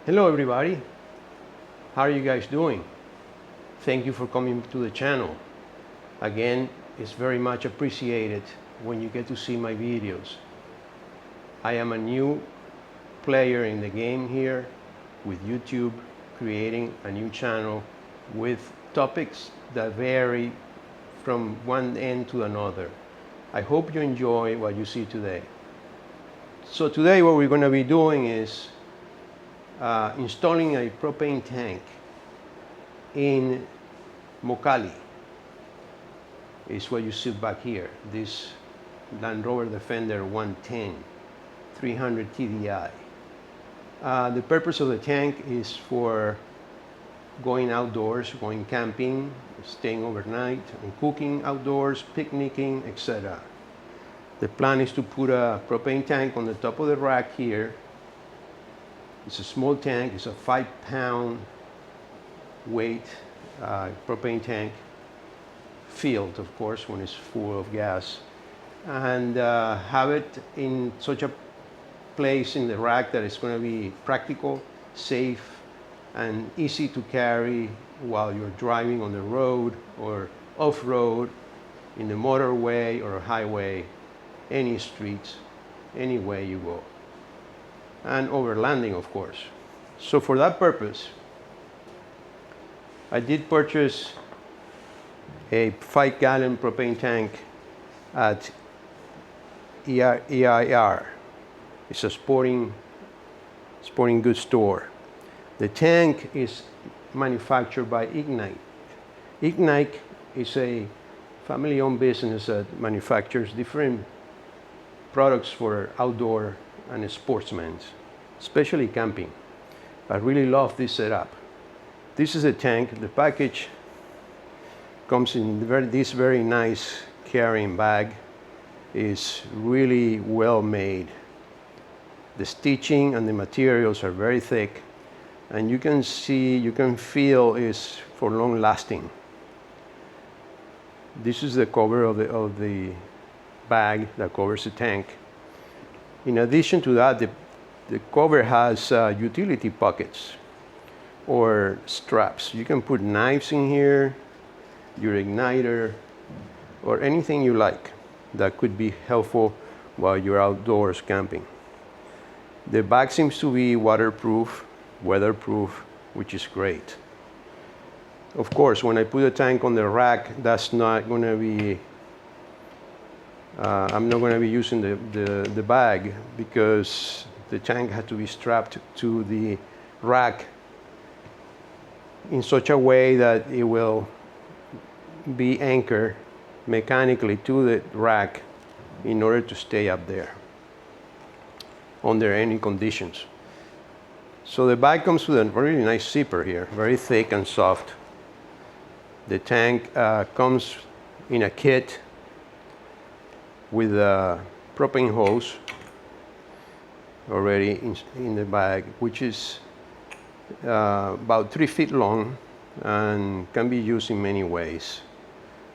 Hello everybody, how are you guys doing? Thank you for coming to the channel. Again, it's very much appreciated when you get to see my videos. I am a new player in the game here with YouTube, creating a new channel with topics that vary from one end to another. I hope you enjoy what you see today. So today what we're going to be doing is installing a propane tank in Mokali. Is what you see back here, this Land Rover Defender 110 300 TDI. The purpose of the tank is for going outdoors, going camping, staying overnight, and cooking outdoors, picnicking, etc. The plan is to put a propane tank on the top of the rack here. It's a small tank, it's a 5-pound weight propane tank, filled of course when it's full of gas, and have it in such a place in the rack that it's going to be practical, safe, and easy to carry while you're driving on the road or off-road, in the motorway or highway, any streets, any way you go, and overlanding of course. So for that purpose I did purchase a 5-gallon propane tank at EIR. It's a sporting goods store. The tank is manufactured by Ignite. Ignite is a family-owned business that manufactures different products for outdoor and sportsmen, especially camping. I really love this setup. This is a tank. The package comes in this very nice carrying bag. Is really well made. The stitching and the materials are very thick, and you can feel is for long lasting. This is the cover of the bag that covers the tank. In addition to that, the cover has utility pockets or straps. You can put knives in here, your igniter, or anything you like that could be helpful while you're outdoors camping. The bag seems to be waterproof, weatherproof, which is great. Of course, when I put a tank on the rack, that's not going to be I'm not going to be using the bag, because the tank had to be strapped to the rack in such a way that it will be anchored mechanically to the rack in order to stay up there under any conditions. So the bag comes with a really nice zipper here, very thick and soft. The tank comes in a kit with a propane hose already in the bag, which is about 3 feet long and can be used in many ways.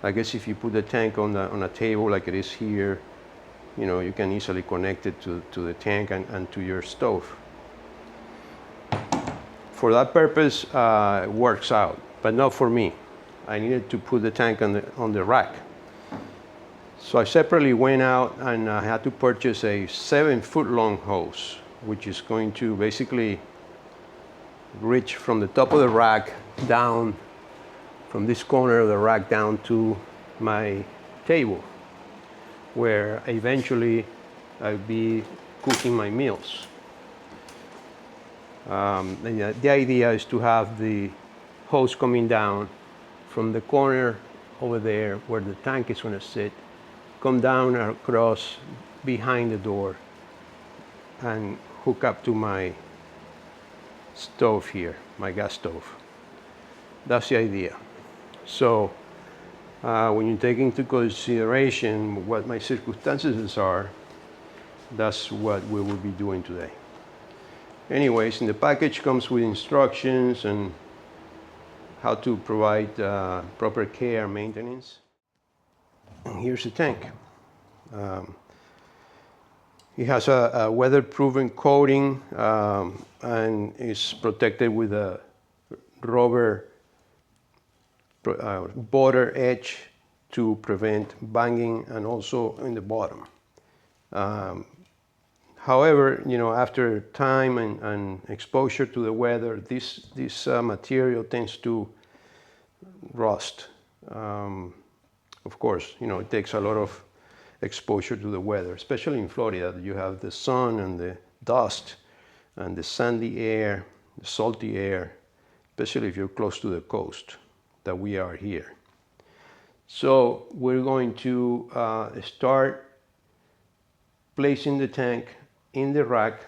I guess if you put the tank on a table like it is here, you can easily connect it to the tank and to your stove. For that purpose, it works out, but not for me. I needed to put the tank on the rack. So I separately went out and I had to purchase a 7-foot long hose, which is going to basically reach from the top of the rack down, from this corner of the rack down to my table, where eventually I'll be cooking my meals. The idea is to have the hose coming down from the corner over there where the tank is going to sit, come down across behind the door and hook up to my stove here, my gas stove. That's the idea. So when you take into consideration what my circumstances are, that's what we will be doing today. Anyways, in the package comes with instructions and how to provide proper care and maintenance. And here's the tank. It has a weather-proven coating and is protected with a rubber border edge to prevent banging, and also in the bottom. However, after time and exposure to the weather, this material tends to rust. Of course, it takes a lot of exposure to the weather, especially in Florida. You have the sun and the dust and the sandy air, the salty air, especially if you're close to the coast that we are here. So we're going to start placing the tank in the rack,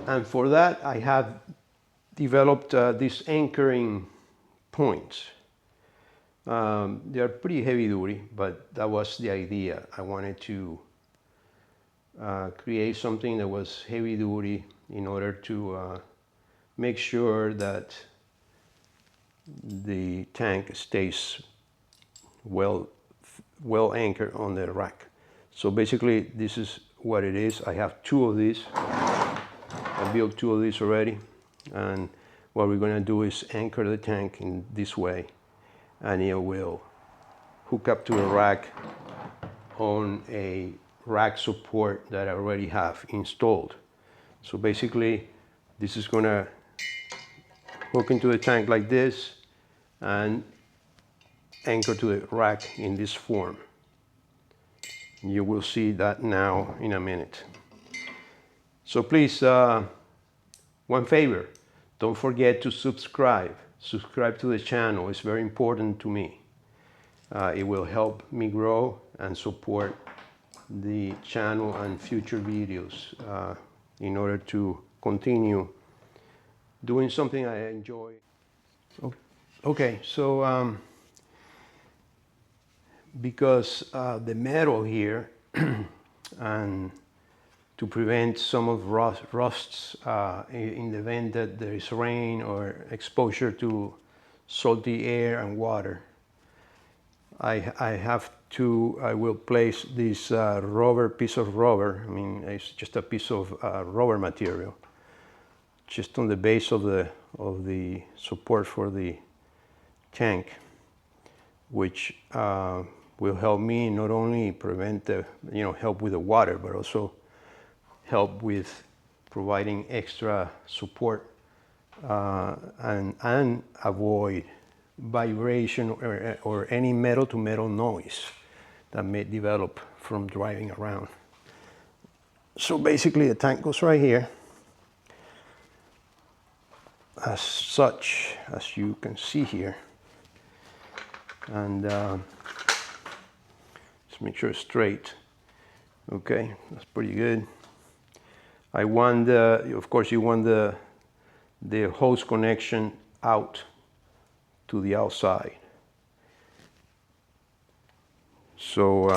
and for that I have developed these anchoring points. They're pretty heavy duty, but that was the idea. I wanted to create something that was heavy duty in order to make sure that the tank stays well anchored on the rack. So basically this is what it is. I have two of these. I built two of these already, and what we're going to do is anchor the tank in this way, and it will hook up to the rack on a rack support that I already have installed. So basically this is going to hook into the tank like this and anchor to the rack in this form. You will see that now in a minute. So please, one favor, don't forget to subscribe to the channel. It's very important to me. It will help me grow and support the channel and future videos in order to continue doing something I enjoy. Okay, so because the metal here and to prevent some of rusts in the event that there is rain or exposure to salty air and water, I will place this piece of rubber. I mean, it's just a piece of rubber material, just on the base of the support for the tank, which will help me not only prevent help with the water, but also help with providing extra support and avoid vibration or any metal to metal noise that may develop from driving around. So basically the tank goes right here, as such, as you can see here, and let's make sure it's straight. Okay, that's pretty good. I want of course you want the hose connection out to the outside. So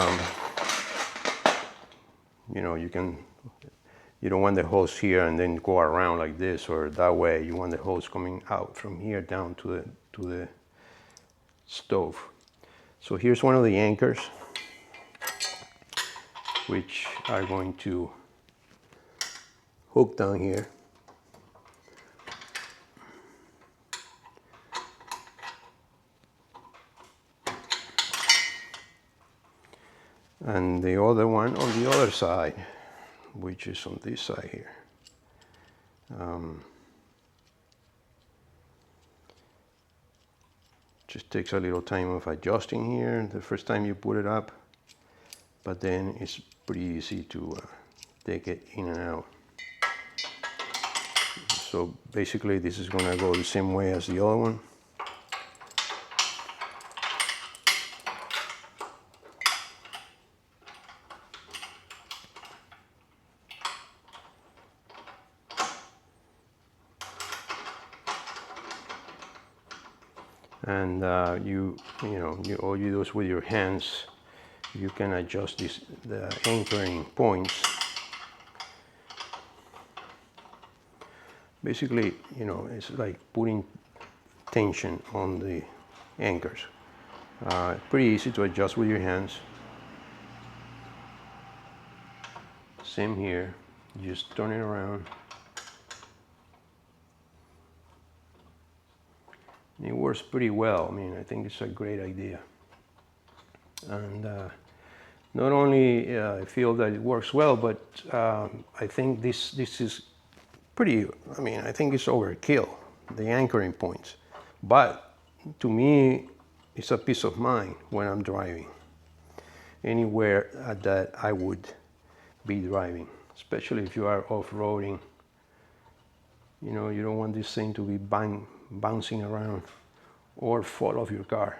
you don't want the hose here and then go around like this or that way. You want the hose coming out from here down to the stove. So here's one of the anchors, which are going to hook down here. And the other one on the other side, which is on this side here. Just takes a little time of adjusting here the first time you put it up, but then it's pretty easy to take it in and out. So basically this is going to go the same way as the other one. And all you do is with your hands, you can adjust the anchoring points. Basically, it's like putting tension on the anchors. Pretty easy to adjust with your hands. Same here, just turn it around. It works pretty well. I mean, I think it's a great idea. And not only I feel that it works well, but I think this is pretty, I mean, I think it's overkill, the anchoring points. But to me, it's a peace of mind when I'm driving. Anywhere that I would be driving, especially if you are off-roading. You know, you don't want this thing to be bouncing around or fall off your car.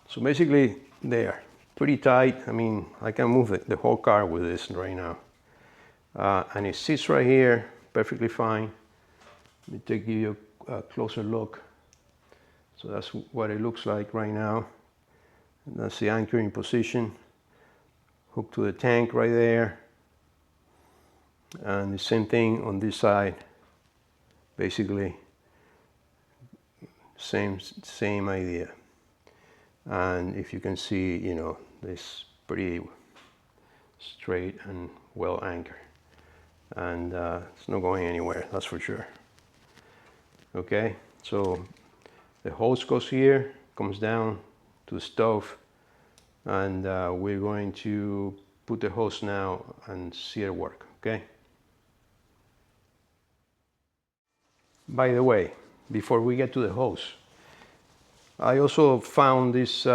So basically, they're pretty tight. I mean, I can move the whole car with this right now. And it sits right here perfectly fine. Let me give you a closer look. So that's what it looks like right now. And that's the anchoring position. Hooked to the tank right there. And the same thing on this side. Basically, same idea. And if you can see, you know, this pretty straight and well anchored. And it's not going anywhere, that's for sure. Okay, so the hose goes here, comes down to the stove, and we're going to put the hose now and see it work, okay? By the way, before we get to the hose, I also found this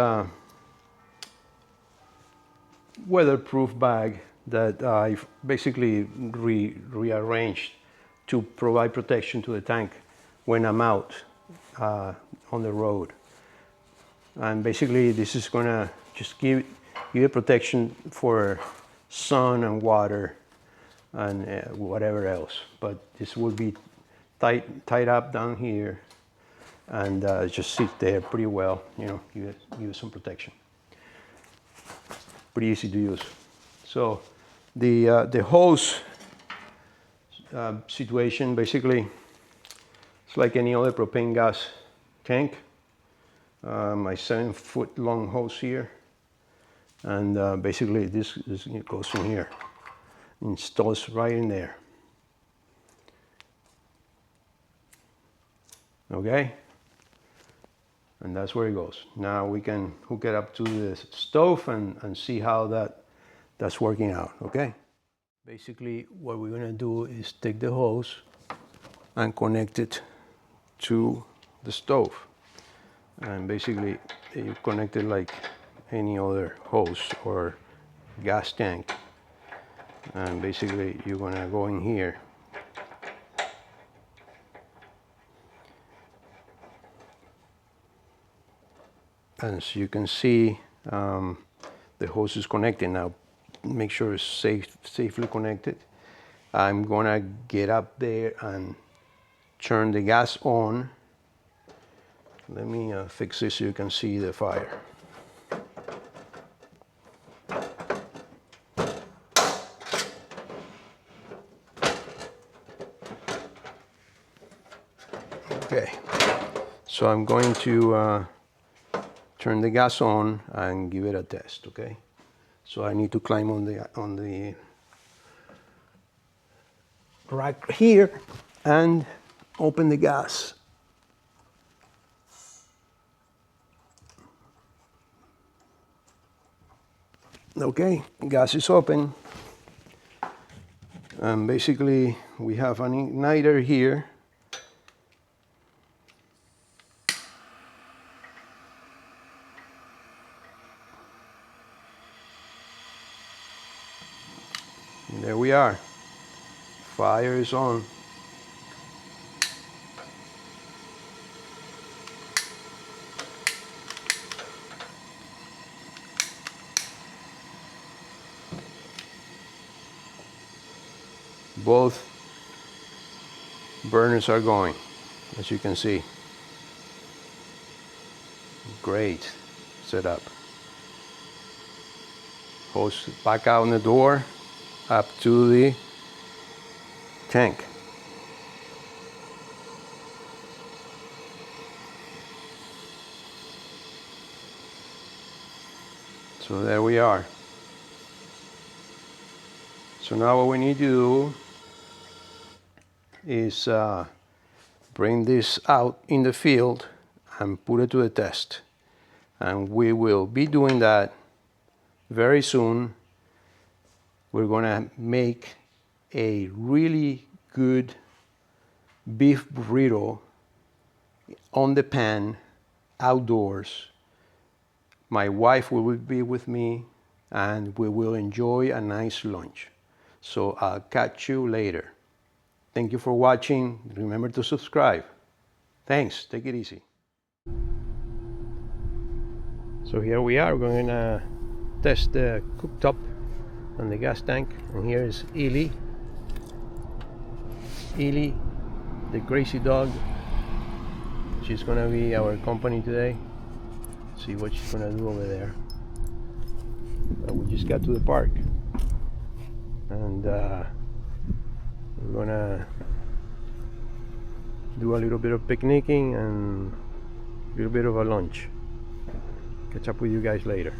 weatherproof bag that I've basically rearranged to provide protection to the tank when I'm out on the road. And basically this is gonna just give it protection for sun and water and whatever else. But this will be tied up down here and just sit there pretty well, you know, give it some protection. Pretty easy to use. So the hose situation, basically, it's like any other propane gas tank. My 7-foot long hose here, and basically this goes in here, installs right in there. Okay, and that's where it goes. Now we can hook it up to the stove and see how that's working out. Okay, basically what we're gonna do is take the hose and connect it to the stove, and basically you connect it like any other hose or gas tank, and basically you're gonna go in here and as you can see the hose is connected. Now make sure it's safely connected. I'm gonna get up there and turn the gas on. Let me fix this so you can see the fire. Okay, so I'm going to turn the gas on and give it a test. Okay, so I need to climb on the rack here and open the gas. Okay, gas is open, and basically we have an igniter here. And there we are. Fire is on. Both burners are going, as you can see. Great setup. Hose back out in the door, up to the tank. So there we are. So now what we need to do is bring this out in the field and put it to the test. And we will be doing that very soon. We're gonna make a really good beef burrito on the pan, outdoors. My wife will be with me and we will enjoy a nice lunch. So I'll catch you later. Thank you for watching. Remember to subscribe. Thanks. Take it easy. So here we are. We're going to test the cooktop and the gas tank. And here is Ely. Ely, the crazy dog. She's going to be our company today. See what she's going to do over there. We just got to the park. And we're going to do a little bit of picnicking and a little bit of a lunch. Catch up with you guys later.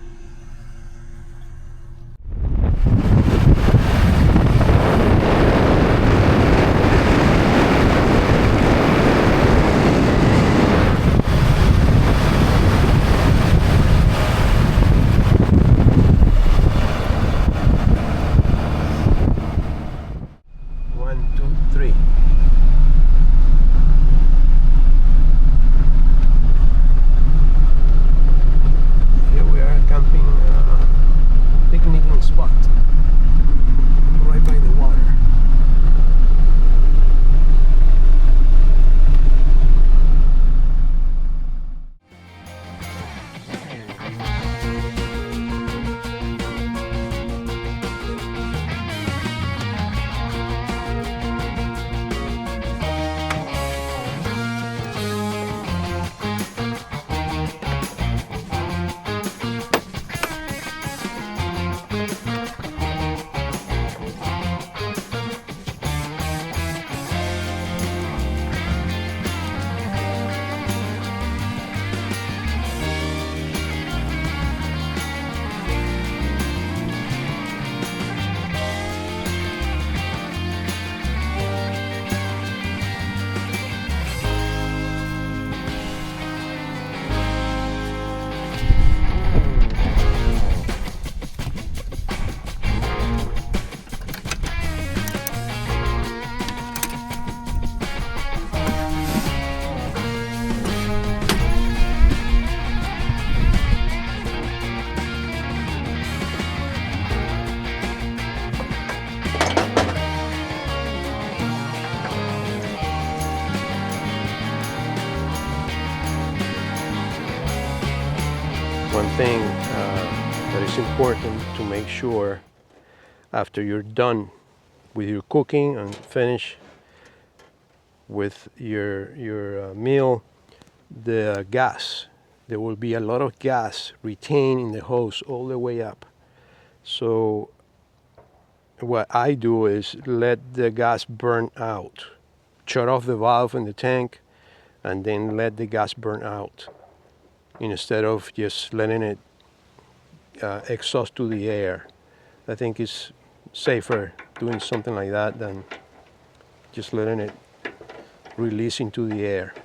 One thing that is important to make sure after you're done with your cooking and finish with your meal, the gas, there will be a lot of gas retained in the hose all the way up. So what I do is let the gas burn out, shut off the valve in the tank and then let the gas burn out, instead of just letting it exhaust to the air. I think it's safer doing something like that than just letting it release into the air.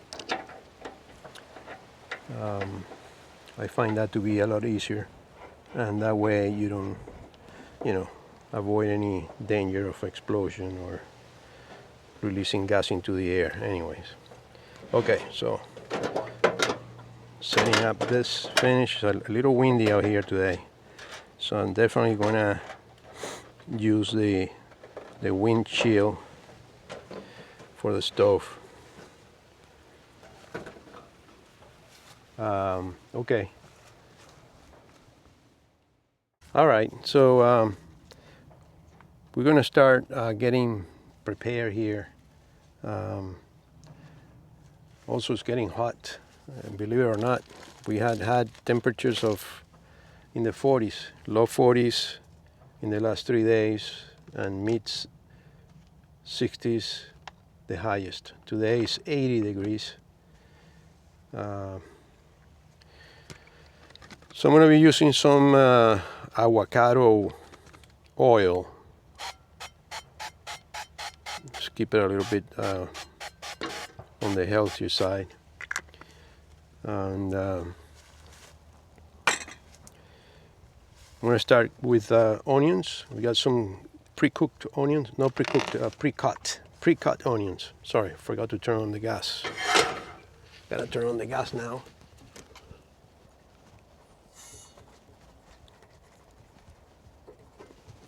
I find that to be a lot easier, and that way you don't, avoid any danger of explosion or releasing gas into the air. Anyways, okay, so setting up this finish. It's a little windy out here today, so I'm definitely gonna use the wind chill for the stove. Okay. All right, so we're gonna start getting prepared here. Also, it's getting hot. Believe it or not, we had temperatures of in the 40s, low 40s in the last 3 days, and mid 60s the highest. Today is 80 degrees. So I'm going to be using some avocado oil keep it a little bit on the healthier side. And I'm going to start with onions. We got some pre-cooked onions, not pre-cooked, pre-cut onions. Sorry, forgot to turn on the gas. Gotta turn on the gas now.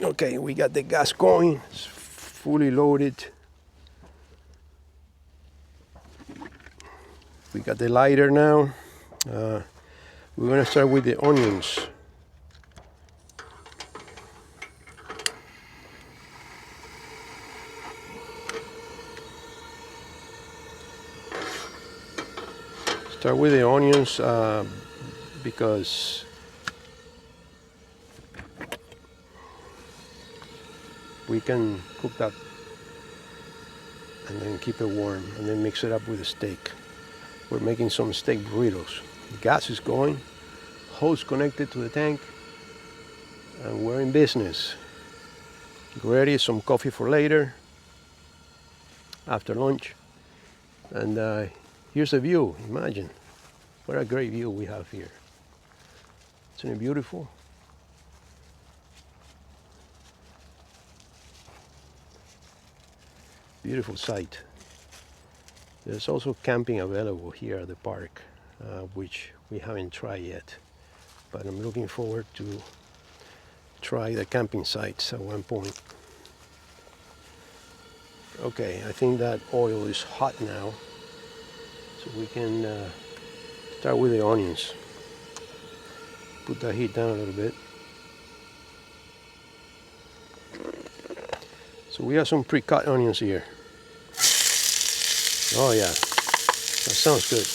Okay, we got the gas going. It's fully loaded. We got the lighter now. We're gonna start with the onions. Start with the onions because we can cook that and then keep it warm and then mix it up with the steak. We're making some steak burritos. The gas is going, hose connected to the tank, and we're in business. Ready, some coffee for later, after lunch. And here's a view, imagine. What a great view we have here. Isn't it beautiful? Beautiful sight. There's also camping available here at the park, which we haven't tried yet. But I'm looking forward to try the camping sites at one point. Okay, I think that oil is hot now. So we can start with the onions. Put the heat down a little bit. So we have some pre-cut onions here. Oh yeah, that sounds good.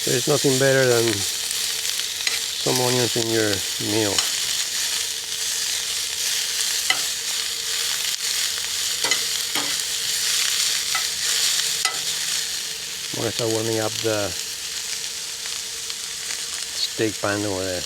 There's nothing better than some onions in your meal. I'm gonna start warming up the steak pan over there.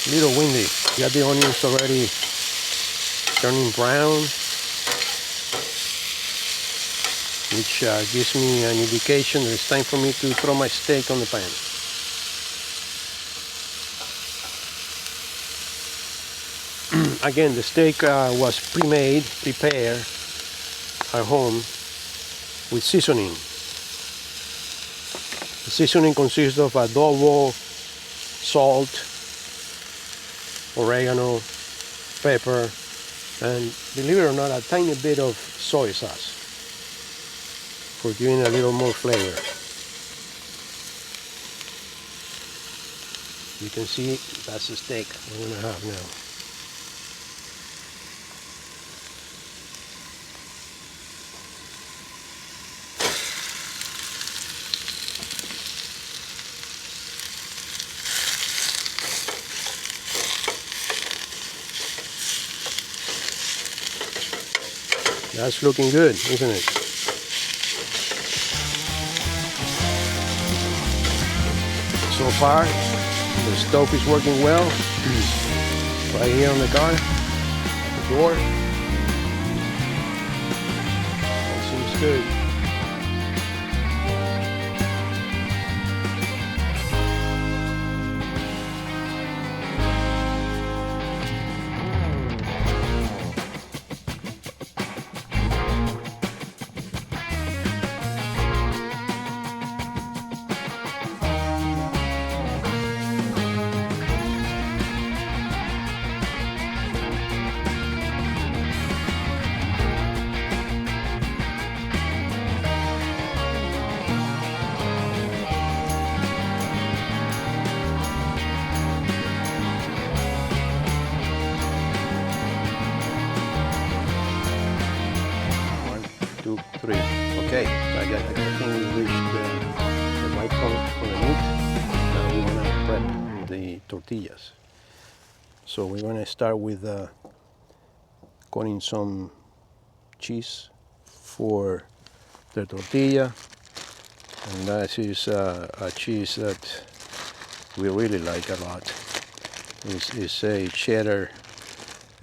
A little windy. You got the onions already turning brown, which gives me an indication that it's time for me to throw my steak on the pan. Again, the steak was prepared at home with seasoning. The seasoning consists of adobo, salt, oregano, pepper, and believe it or not, a tiny bit of soy sauce for giving a little more flavor. You can see that's the steak we're gonna have now. That's looking good, isn't it? So far, the stove is working well. Right here on the car, the door. That seems good. Okay, I think we reached the right point for the meat. my tortillas. So we're going to start with cutting some cheese for the tortilla, and that is a cheese that we really like a lot. It's a cheddar,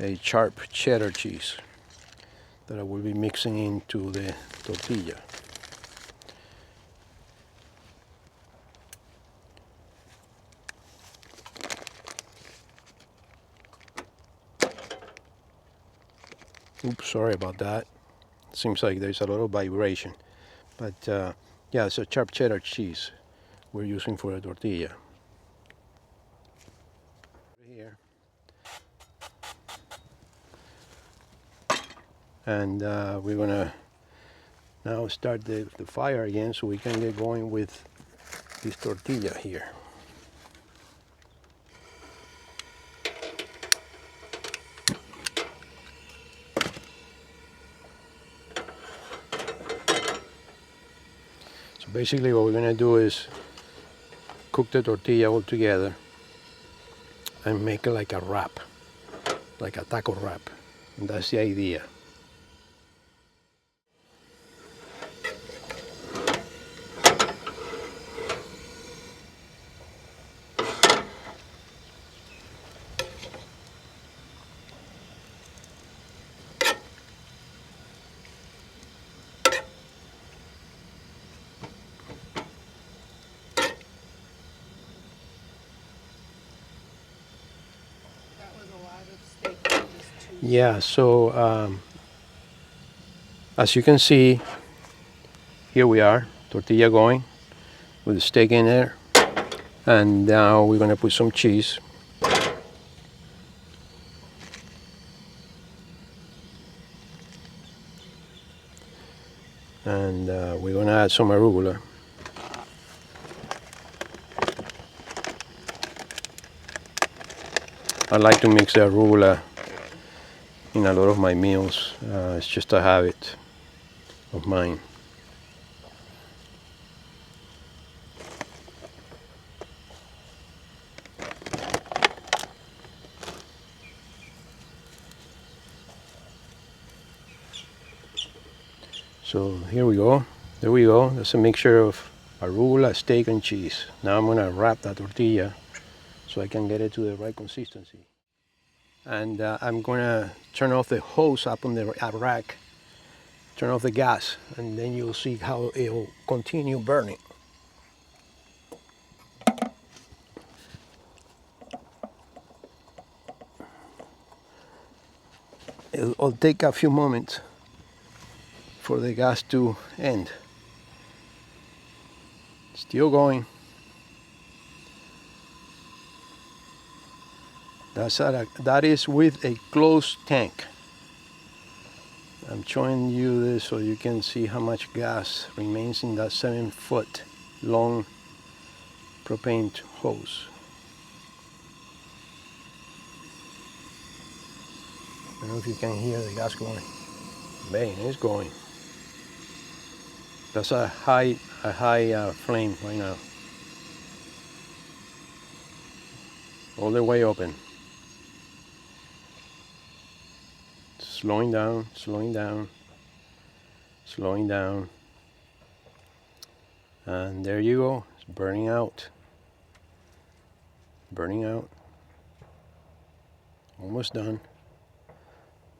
a sharp cheddar cheese that I will be mixing into the tortilla. Oops, sorry about that. Seems like there's a lot of vibration, but yeah, it's a sharp cheddar cheese we're using for a tortilla. Here, and we're gonna now start the fire again so we can get going with this tortilla here. So basically what we're gonna do is cook the tortilla all together and make it like a wrap, like a taco wrap. And that's the idea. Yeah, so as you can see, here we are, tortilla going with the steak in there. And now we're going to put some cheese. And we're going to add some arugula. I like to mix the arugula in a lot of my meals. It's just a habit of mine. So here we go. There we go. That's a mixture of arugula, steak, and cheese. Now I'm going to wrap that tortilla so I can get it to the right consistency. And I'm going to turn off the hose up on the rack, turn off the gas, and then you'll see how it will continue burning. It'll take a few moments for the gas to end. Still going. That is with a closed tank. I'm showing you this so you can see how much gas remains in that 7-foot long propane hose. I don't know if you can hear the gas going. Bang, it's going. That's a high flame right now. All the way open. Slowing down, slowing down, slowing down. And there you go. It's burning out. Burning out. Almost done.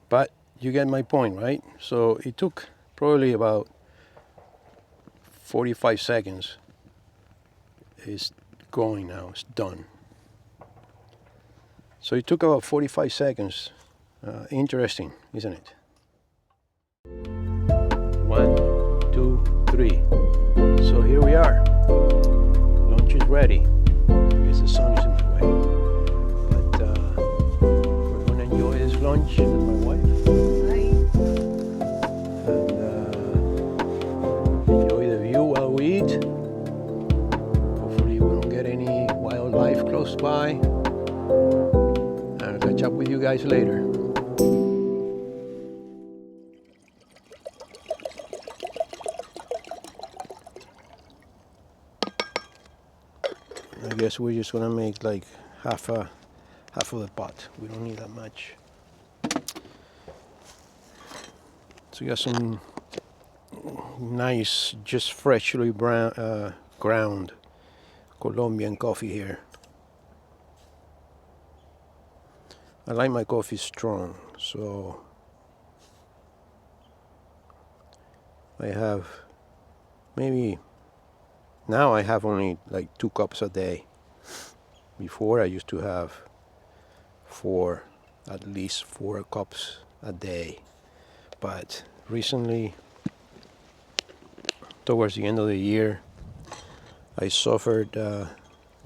But you get my point, right? So it took probably about 45 seconds. It's going now. It's done. So it took about 45 seconds. Interesting, isn't it? 1, 2, 3. So here we are. Lunch is ready. I guess the sun is in my way. But we're going to enjoy this lunch with my wife. And enjoy the view while we eat. Hopefully we don't get any wildlife close by. And I'll catch up with you guys later. I guess we're just gonna make like half of the pot. We don't need that much. So we got some nice, just freshly ground Colombian coffee here. I like my coffee strong, so I have maybe now I have only like 2 cups a day. Before I used to have at least 4 cups a day. But recently, towards the end of the year, I suffered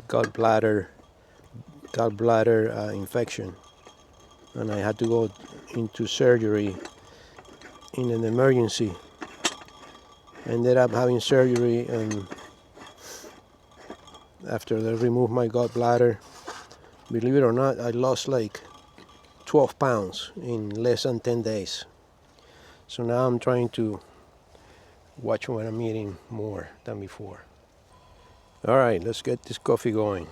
gallbladder infection, and I had to go into surgery in an emergency. Ended up having surgery, and after they removed my gallbladder, believe it or not, I lost like 12 pounds in less than 10 days. So now I'm trying to watch what I'm eating more than before. All right, let's get this coffee going.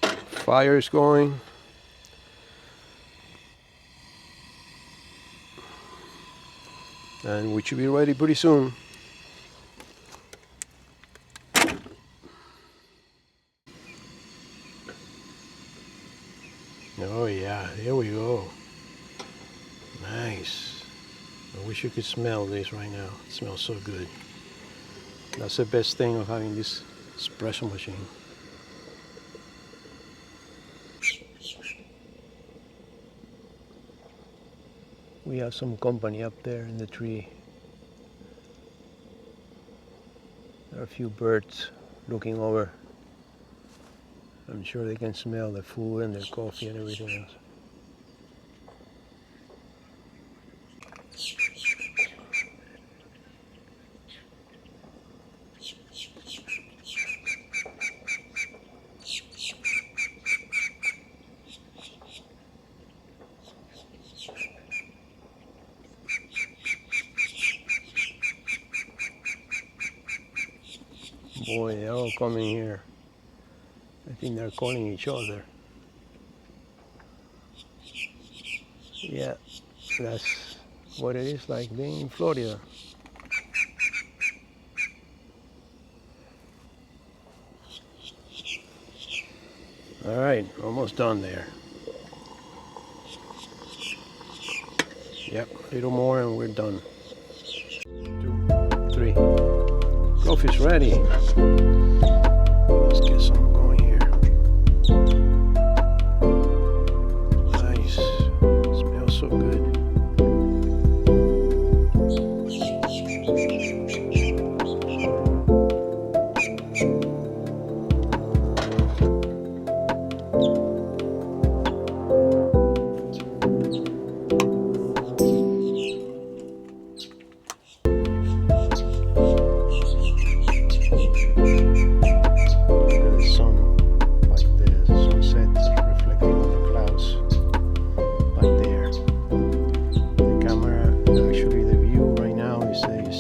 Fire is going. And we should be ready pretty soon. Oh yeah, here we go. Nice. I wish you could smell this right now. It smells so good. That's the best thing of having this espresso machine. We have some company up there in the tree. There are a few birds looking over. I'm sure they can smell the food and the coffee and everything else. Boy, they're all coming here. I think they're calling each other. Yeah, that's what it is like being in Florida. All right, almost done there. Yep, a little more and we're done. 2, 3. Coffee's ready. Let's get some going here. Nice. Smells so good.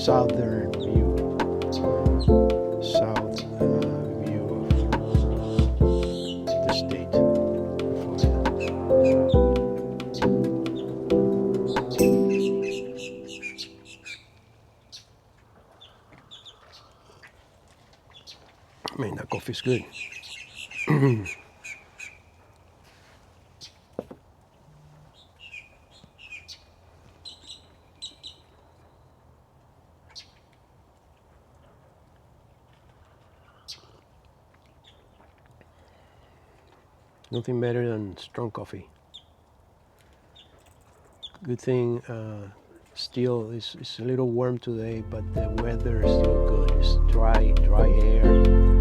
Southern view, south view of the state. Man, that coffee's good. Nothing better than strong coffee. Good thing, still it's a little warm today, but the weather is still good. It's dry air.